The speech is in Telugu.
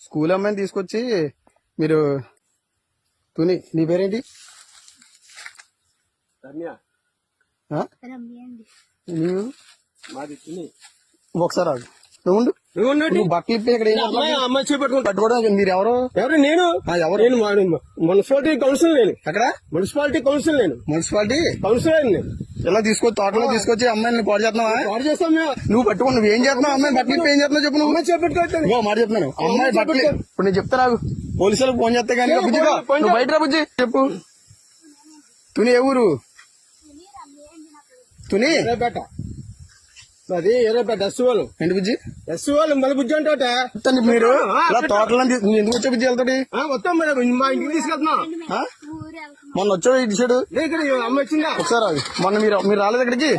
స్కూల్ అమ్మాయిని తీసుకొచ్చి మీరు తుని నీ పేరేంటి? ఆ? నీవు ఒకసారి ఆగు. నువ్వు బట్టలు ఇప్పి ఇక్కడ పట్టుకోవడం మీరు ఎవరు? నేను ఎవరు? Municipality council. నేను అక్కడ మున్సిపాలిటీ కౌన్సిల్. నేను మున్సిపాలిటీ కౌన్సిలర్. ఇలా తీసుకొచ్చి తోటలో తీసుకొచ్చి అమ్మాయిని పాడు చేస్తున్నావా? పాడు చేస్తాం మేము. నువ్వు పట్టుకో. నువ్వు ఏం చేస్తున్నావు? అమ్మాయి బట్టలు ఇప్పి ఏం చేస్తున్నావు చెప్పు. నువ్వు చేపెట్టుకోవచ్చు. మాట చెప్తున్నాను. అమ్మాయి బట్టలు ఇప్పుడు నేను చెప్తా. నాకు పోలీసులకు ఫోన్ చేస్తే కానీ బుజ్జిగా నువ్వు బయట రా బుజ్జి. చెప్పు. తుని ఏ ఊరు? తుని అది ఎర్రపేట ఎస్వాళ్ళు. ఏంటి బుజ్జి? ఎస్వాళ్ళు మళ్ళీ బుజ్జి అంటే మీరు ఇలా తోటలో ఎందుకు వచ్చే బుజ్జి వెళ్తాడు? వస్తాం మేడం, మా ఇంటికి తీసుకెళ్తున్నాం. మొన్న వచ్చాడు ఇటు సైడు. ఇక్కడ అమ్మ వచ్చిందా ఒకసారి మొన్న మీరు రాలేదు ఇక్కడికి.